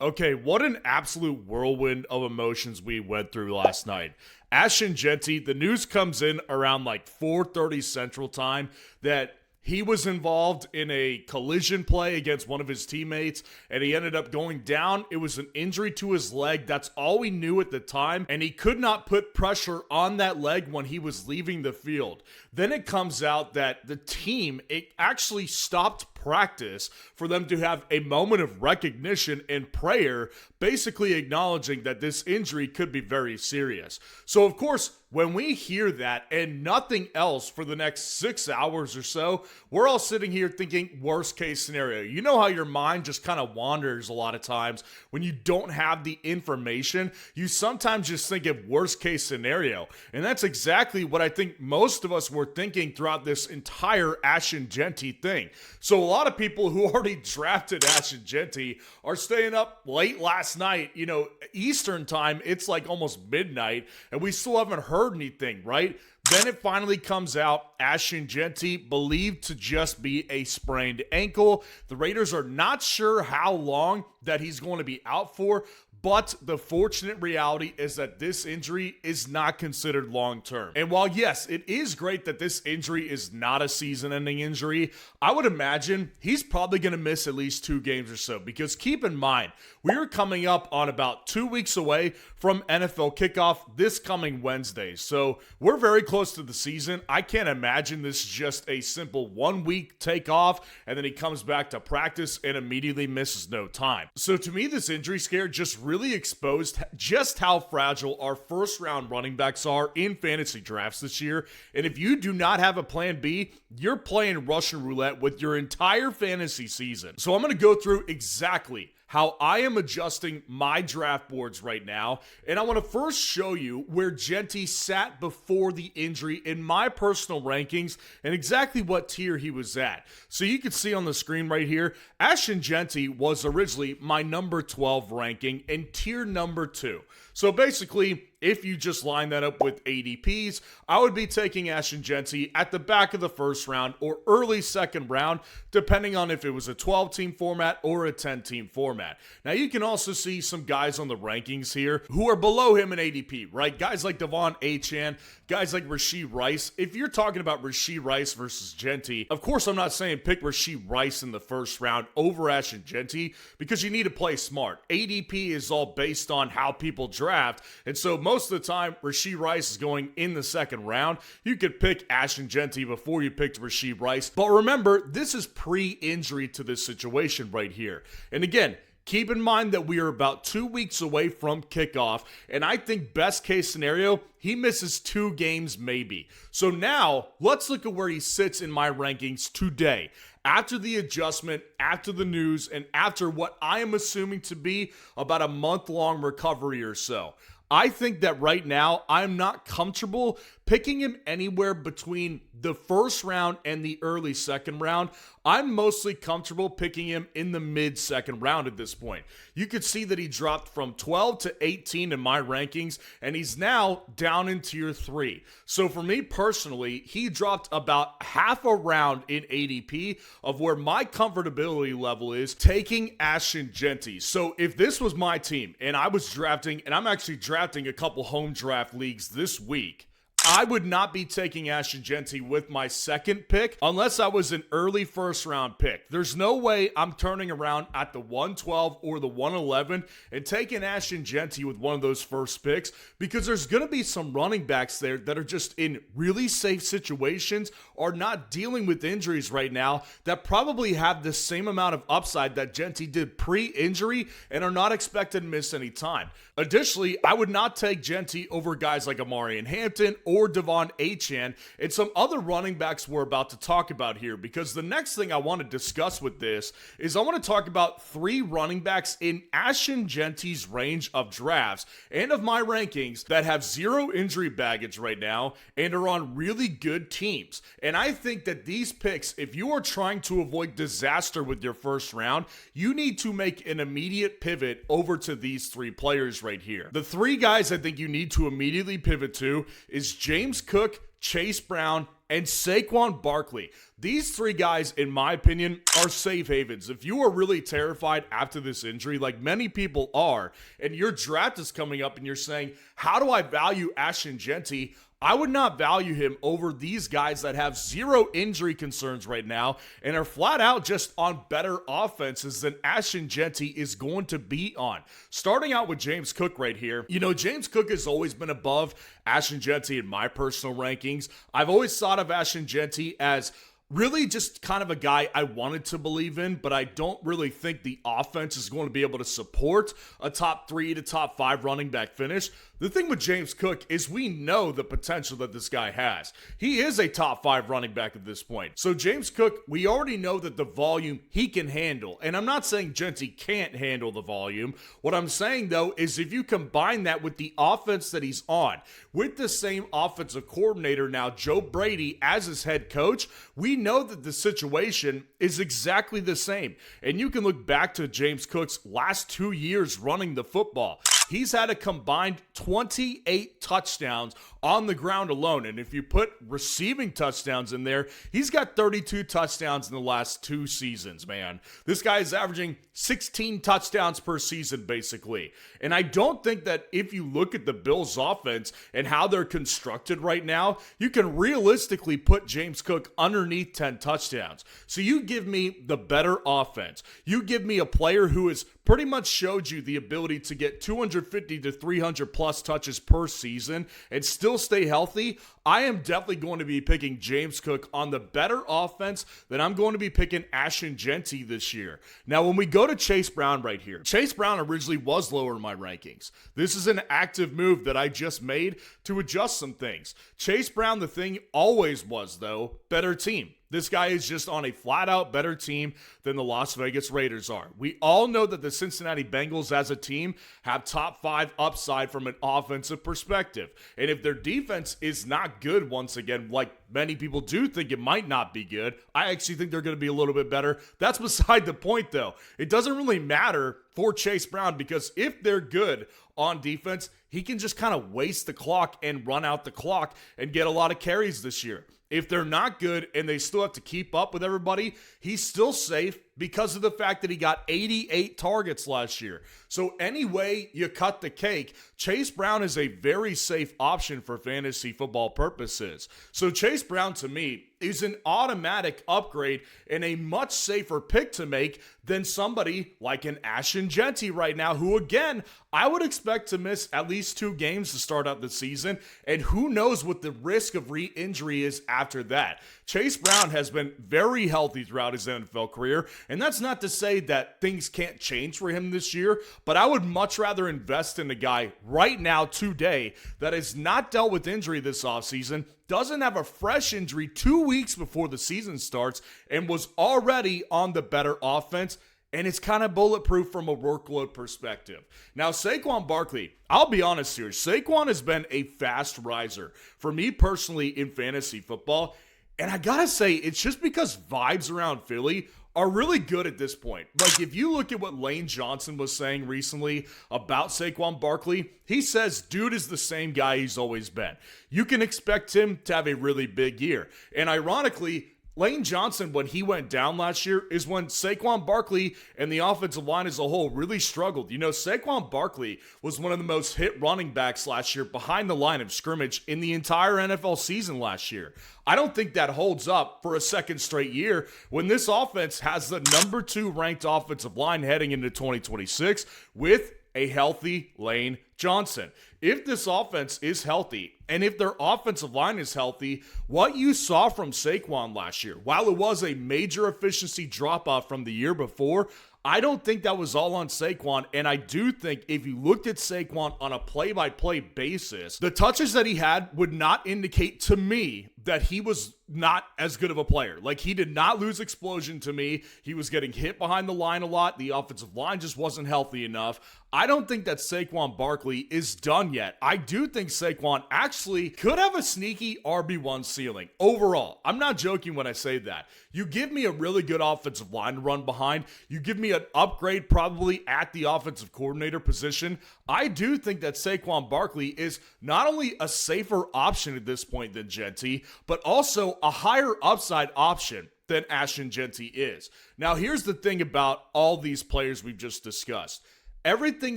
Okay, what an absolute whirlwind of emotions we went through last night. Ashton Jeanty, the news comes in around like 4:30 Central Time that he was involved in a collision play against one of his teammates, and he ended up going down. It was an injury to his leg. That's all we knew at the time, and he could not put pressure on that leg when he was leaving the field. Then it comes out that the team, it actually stopped practice for them to have a moment of recognition and prayer, basically acknowledging that this injury could be very serious. So, of course, when we hear that and nothing else for the next 6 hours or so, we're all sitting here thinking worst case scenario. You know how your mind just kind of wanders a lot of times when you don't have the information. You sometimes just think of worst case scenario. And that's exactly what I think most of us were thinking throughout this entire Ashton Jeanty thing. So a lot of people who already drafted Ashton Jeanty are staying up late last night. You know, Eastern time, it's like almost midnight, and we still haven't heard anything, right? Then it finally comes out, Ashton Jeanty believed to just be a sprained ankle. The Raiders are not sure how long that he's going to be out for, but the fortunate reality is that this injury is not considered long-term. And while, yes, it is great that this injury is not a season-ending injury, I would imagine he's probably going to miss at least 2 games or so. Because keep in mind, we are coming up on about 2 weeks away from NFL kickoff this coming Wednesday. So we're very close to the season. I can't imagine this is just a simple 1 week take off and then he comes back to practice and immediately misses no time. So to me, this injury scare just really exposed just how fragile our first round running backs are in fantasy drafts this year. And if you do not have a plan B, you're playing Russian roulette with your entire fantasy season. So I'm going to go through exactly how I am adjusting my draft boards right now. And I want to first show you where Jeanty sat before the injury in my personal rankings and exactly what tier he was at. So you can see on the screen right here, Ashton Jeanty was originally my number 12 ranking and tier number 2. So basically, if you just line that up with ADPs, I would be taking Ashton Jeanty at the back of the first round or early second round, depending on if it was a 12-team format or a 10-team format. Now, you can also see some guys on the rankings here who are below him in ADP, right? Guys like Devon Achane, guys like Rashee Rice. If you're talking about Rashee Rice versus Jeanty, of course, I'm not saying pick Rashee Rice in the first round over Ashton Jeanty because you need to play smart. ADP is all based on how people draft, and so most of the time, Rashee Rice is going in the second round. You could pick Ashton Jeanty before you picked Rashee Rice. But remember, this is pre-injury to this situation right here. And again, keep in mind that we are about 2 weeks away from kickoff, and I think best case scenario, he misses 2 games maybe. So now, let's look at where he sits in my rankings today. After the adjustment, after the news, and after what I am assuming to be about a month-long recovery or so. I think that right now, I'm not comfortable picking him anywhere between the first round and the early second round. I'm mostly comfortable picking him in the mid-second round at this point. You could see that he dropped from 12 to 18 in my rankings, and he's now down in tier 3. So for me personally, he dropped about half a round in ADP of where my comfortability level is taking Ashton Jeanty. So if this was my team, and I was drafting, and I'm actually drafting a couple home draft leagues this week, I would not be taking Ashton Jeanty with my second pick unless I was an early first round pick. There's no way I'm turning around at the 112 or the 111 and taking Ashton Jeanty with one of those first picks because there's going to be some running backs there that are just in really safe situations or not dealing with injuries right now that probably have the same amount of upside that Jeanty did pre-injury and are not expected to miss any time. Additionally, I would not take Jeanty over guys like Amari Hampton or Devon Achane and some other running backs we're about to talk about here, because the next thing I want to discuss with this is I want to talk about 3 running backs in Ashton Jeanty's range of drafts and of my rankings that have 0 injury baggage right now and are on really good teams. And I think that these picks, if you are trying to avoid disaster with your first round, you need to make an immediate pivot over to these 3 players right here. The 3 guys I think you need to immediately pivot to is James Cook, Chase Brown, and Saquon Barkley. These three guys, in my opinion, are safe havens. If you are really terrified after this injury, like many people are, and your draft is coming up and you're saying, how do I value Ashton Jeanty? I would not value him over these guys that have zero injury concerns right now and are flat out just on better offenses than Ashton Jeanty is going to be on. Starting out with James Cook right here. You know, James Cook has always been above Ashton Jeanty in my personal rankings. I've always thought of Ashton Jeanty as really just kind of a guy I wanted to believe in, but I don't really think the offense is going to be able to support a top 3 to top 5 running back finish. The thing with James Cook is we know the potential that this guy has. He is a top 5 running back at this point. So James Cook, we already know that the volume he can handle. And I'm not saying Jeanty can't handle the volume. What I'm saying, though, is if you combine that with the offense that he's on, with the same offensive coordinator now, Joe Brady, as his head coach, we know that the situation is exactly the same. And you can look back to James Cook's last 2 years running the football. He's had a combined 28 touchdowns on the ground alone. And if you put receiving touchdowns in there, he's got 32 touchdowns in the last 2 seasons, man. This guy is averaging 16 touchdowns per season, basically. And I don't think that if you look at the Bills' offense and how they're constructed right now, you can realistically put James Cook underneath 10 touchdowns. So you give me the better offense. You give me a player who has pretty much showed you the ability to get 250 to 300 plus touches per season and still stay healthy. I am definitely going to be picking James Cook on the better offense than I'm going to be picking Ashton Jeanty this year. Now, when we go to Chase Brown right here, Chase Brown originally was lower in my rankings. This is an active move that I just made to adjust some things. Chase Brown, the thing always was, though, better team. This guy is just on a flat-out better team than the Las Vegas Raiders are. We all know that the Cincinnati Bengals as a team have top 5 upside from an offensive perspective. And if their defense is not good once again, like many people do think it might not be good, I actually think they're going to be a little bit better. That's beside the point, though. It doesn't really matter for Chase Brown because if they're good on defense, he can just kind of waste the clock and run out the clock and get a lot of carries this year. If they're not good and they still have to keep up with everybody, he's still safe because of the fact that he got 88 targets last year. So any way you cut the cake, Chase Brown is a very safe option for fantasy football purposes. So Chase Brown, to me, is an automatic upgrade and a much safer pick to make than somebody like an Ashton Jeanty right now, who, again, I would expect to miss at least 2 games to start out the season, and who knows what the risk of re-injury is after that. Chase Brown has been very healthy throughout his NFL career, and that's not to say that things can't change for him this year, but I would much rather invest in a guy right now, today, that has not dealt with injury this offseason, doesn't have a fresh injury 2 weeks before the season starts, and was already on the better offense, and it's kind of bulletproof from a workload perspective. Now, Saquon Barkley, I'll be honest here, Saquon has been a fast riser for me personally in fantasy football, and I gotta say, it's just because vibes around Philly are really good at this point. Like, if you look at what Lane Johnson was saying recently about Saquon Barkley, he says dude is the same guy he's always been. You can expect him to have a really big year. And ironically, Lane Johnson, when he went down last year, is when Saquon Barkley and the offensive line as a whole really struggled. You know, Saquon Barkley was one of the most hit running backs last year behind the line of scrimmage in the entire NFL season last year. I don't think that holds up for a second straight year when this offense has the number 2 ranked offensive line heading into 2026 with a healthy Lane Johnson. If this offense is healthy, and if their offensive line is healthy, what you saw from Saquon last year, while it was a major efficiency drop-off from the year before, I don't think that was all on Saquon, and I do think if you looked at Saquon on a play-by-play basis, the touches that he had would not indicate to me that he was not as good of a player. Like, he did not lose explosion to me. He was getting hit behind the line a lot. The offensive line just wasn't healthy enough. I don't think that Saquon Barkley is done yet. I do think Saquon actually could have a sneaky RB1 ceiling overall. I'm not joking when I say that. You give me a really good offensive line to run behind. You give me an upgrade probably at the offensive coordinator position. I do think that Saquon Barkley is not only a safer option at this point than Jeanty, but also a higher upside option than Ashton Jeanty is. Now, here's the thing about all these players we've just discussed. Everything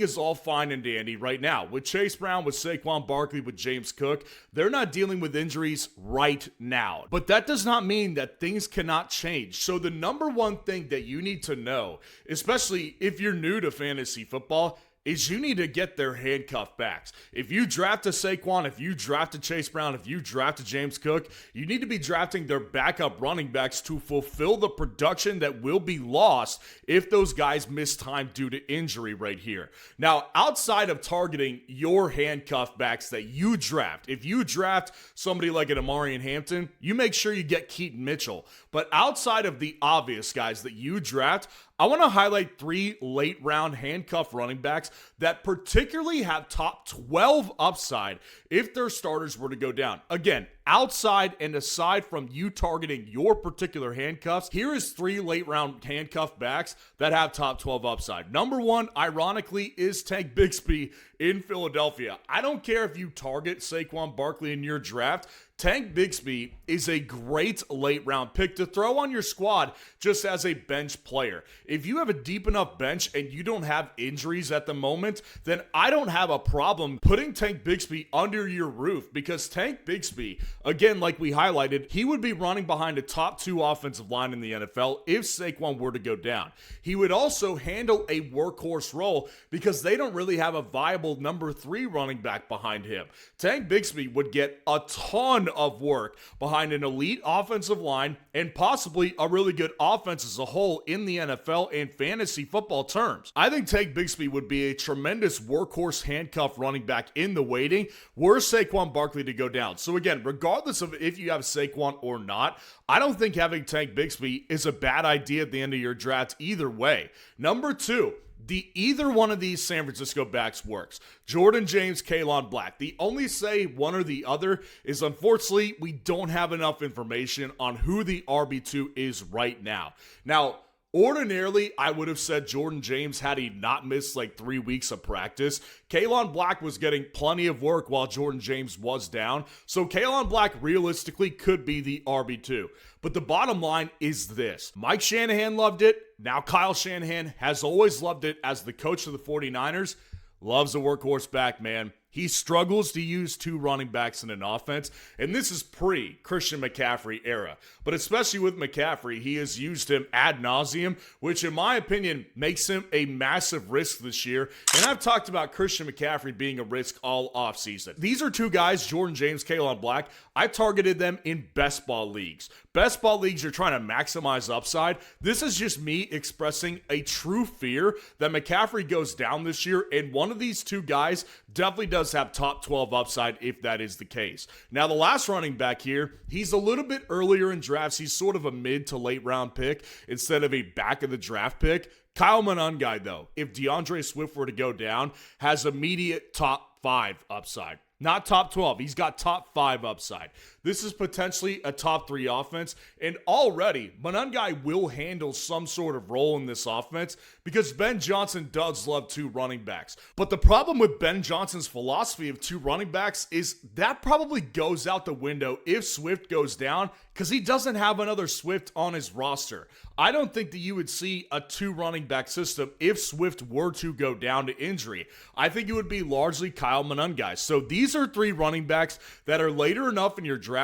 is all fine and dandy right now. With Chase Brown, with Saquon Barkley, with James Cook, they're not dealing with injuries right now. But that does not mean that things cannot change. So the number one thing that you need to know, especially if you're new to fantasy football, is you need to get their handcuff backs. If you draft a Saquon, if you draft a Chase Brown, if you draft a James Cook, you need to be drafting their backup running backs to fulfill the production that will be lost if those guys miss time due to injury right here. Now, outside of targeting your handcuff backs that you draft, if you draft somebody like an Amari and Hampton, you make sure you get Keaton Mitchell. But outside of the obvious guys that you draft, I want to highlight 3 late-round handcuff running backs that particularly have top 12 upside if their starters were to go down. Again, outside and aside from you targeting your particular handcuffs, here is 3 late-round handcuff backs that have top 12 upside. Number 1, ironically, is Tank Bigsby in Philadelphia. I don't care if you target Saquon Barkley in your draft. Tank Bigsby is a great late-round pick to throw on your squad just as a bench player. If you have a deep enough bench and you don't have injuries at the moment, then I don't have a problem putting Tank Bigsby under your roof, because Tank Bigsby, again, like we highlighted, he would be running behind a top 2 offensive line in the NFL if Saquon were to go down. He would also handle a workhorse role because they don't really have a viable number 3 running back behind him. Tank Bigsby would get a ton of work behind an elite offensive line and possibly a really good offense as a whole in the NFL and fantasy football terms. I think Tank Bigsby would be a tremendous workhorse handcuff running back in the waiting were Saquon Barkley to go down. So again, regardless of if you have Saquon or not, I don't think having Tank Bigsby is a bad idea at the end of your draft either way. Number 2, either one of these San Francisco backs works. Jordan James, Kalen Black. The only say one or the other is, unfortunately, we don't have enough information on who the RB2 is right now. Now, ordinarily, I would have said Jordan James had he not missed like 3 weeks of practice. Kalen Black was getting plenty of work while Jordan James was down. So Kalen Black realistically could be the RB2. But the bottom line is this. Mike Shanahan loved it. Now Kyle Shanahan has always loved it as the coach of the 49ers. Loves a workhorse back, man. He struggles to use 2 running backs in an offense, and this is pre-Christian McCaffrey era. But especially with McCaffrey, he has used him ad nauseum, which in my opinion makes him a massive risk this year. And I've talked about Christian McCaffrey being a risk all offseason. These are 2 guys, Jordan James, Kalen Black. I targeted them in best ball leagues. Best ball leagues, you're trying to maximize upside. This is just me expressing a true fear that McCaffrey goes down this year, and one of these 2 guys definitely does have top 12 upside if that is the case. Now, the last running back here, he's a little bit earlier in drafts. He's sort of a mid to late round pick instead of a back of the draft pick. Kyle Monangai, though, if DeAndre Swift were to go down, has immediate top 5 upside. Not top 12. He's got top 5 upside. This is potentially a top 3 offense, and already Monangai will handle some sort of role in this offense because Ben Johnson does love 2 running backs. But the problem with Ben Johnson's philosophy of 2 running backs is that probably goes out the window if Swift goes down because he doesn't have another Swift on his roster. I don't think that you would see a 2 running back system if Swift were to go down to injury. I think it would be largely Kyle Monangai. So these are 3 running backs that are later enough in your drafts.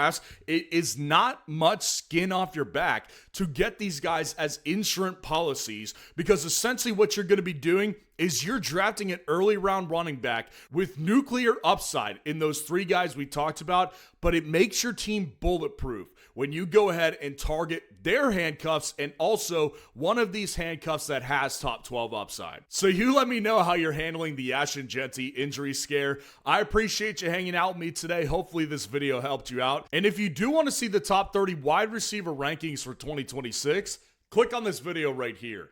It is not much skin off your back to get these guys as insurance policies, because essentially what you're going to be doing is you're drafting an early round running back with nuclear upside in those 3 guys we talked about, but it makes your team bulletproof when you go ahead and target their handcuffs and also one of these handcuffs that has top 12 upside. So you let me know how you're handling the Ashton Jeanty injury scare. I appreciate you hanging out with me today. Hopefully this video helped you out. And if you do want to see the top 30 wide receiver rankings for 2026, click on this video right here.